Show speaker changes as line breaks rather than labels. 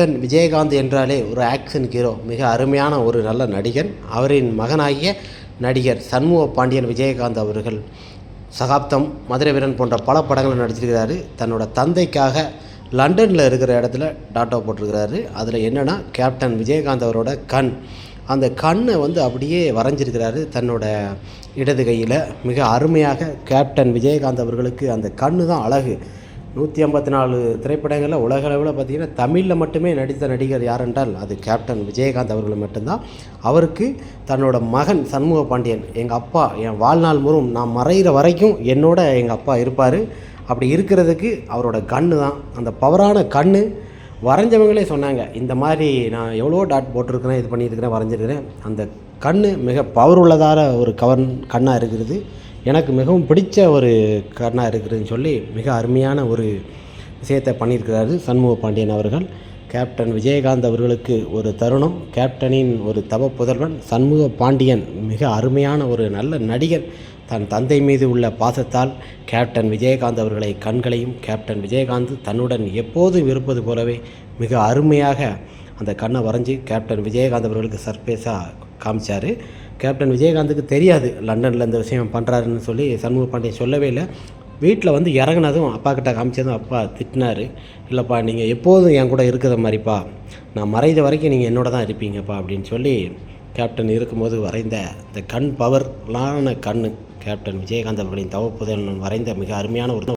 Captain Vijayakanth என்றாலே ஒரு action hero, மிக அருமையான ஒரு நல்ல நடிகர். அவரின் மகனாகிய நடிகர் சண்முக பாண்டியன் விஜயகாந்த் அவர்கள் சகாப்தம், மதுரை வீரன் போன்ற பல படங்களை நடிச்சிருக்கிறாரு. தன்னோட தந்தைக்காக லண்டனில் இருக்கிற இடத்துல டாட்டா போட்டிருக்கிறாரு. அதில் என்னென்னா கேப்டன் விஜயகாந்த் அவரோட அந்த கண்ணை அப்படியே வரைஞ்சிருக்கிறாரு தன்னோட இடது கையில். மிக அருமையாக கேப்டன் விஜயகாந்த் அவர்களுக்கு அந்த கண்ணு தான் அழகு. 154 திரைப்படங்களில் உலக அளவில் பார்த்திங்கன்னா தமிழில் மட்டுமே நடித்த நடிகர் யாரென்றால் அது கேப்டன் விஜயகாந்த் அவர்கள் மட்டும்தான். அவருக்கு தன்னோட மகன் சண்முக பாண்டியன், எங்கள் அப்பா என் வாழ்நாள் முழுவதும் நான் மறைகிற வரைக்கும் என்னோட எங்கள் அப்பா இருப்பார். அப்படி இருக்கிறதுக்கு அவரோட கண்ணு தான், அந்த பவரான கண்ணு. வரைஞ்சவங்களே சொன்னாங்க, இந்த மாதிரி நான் எவ்வளோ டாட் போட்டிருக்கிறேன், இது பண்ணியிருக்கிறேன், வரைஞ்சிருக்கிறேன். அந்த கண் மிக பவர் உள்ளதான ஒரு கண்ணாக இருக்கிறது. எனக்கு மிகவும் பிடிச்ச ஒரு கண்ணாக இருக்குதுன்னு சொல்லி மிக அருமையான ஒரு விஷயத்தை பண்ணியிருக்கிறாரு சண்முக பாண்டியன் அவர்கள். கேப்டன் விஜயகாந்த் அவர்களுக்கு ஒரு தருணம். கேப்டனின் ஒரு தவ புதல்வன் சண்முக பாண்டியன் மிக அருமையான ஒரு நல்ல நடிகர். தன் தந்தை மீது உள்ள பாசத்தால் கேப்டன் விஜயகாந்த் அவர்களை கண்களையும் கேப்டன் விஜயகாந்த் தன்னுடன் எப்போதும் இருப்பது போலவே மிக அருமையாக அந்த கண்ணை வரைஞ்சி கேப்டன் விஜயகாந்த் அவர்களுக்கு சர்ப்ரைஸாக காமிச்சார். கேப்டன் விஜயகாந்துக்கு தெரியாது லண்டனில் இந்த விஷயம் பண்ணுறாருன்னு சொல்லி சண்முக பாண்டியன் சொல்லவே இல்லை. வீட்டில் இறங்கினதும் அப்பா கிட்ட காமிச்சதும் அப்பா திட்டினார். இல்லைப்பா, நீங்கள் எப்போதும் என் கூட இருக்கிற மாதிரிப்பா, நான் மறைந்த வரைக்கும் நீங்கள் என்னோட தான் இருப்பீங்கப்பா அப்படின்னு சொல்லி கேப்டன் இருக்கும்போது வரைந்த இந்த கண் பவர்லான கண் கேப்டன் விஜயகாந்த் அவர்களின் தவ புதல்வன் வரைந்த மிக அருமையான ஒரு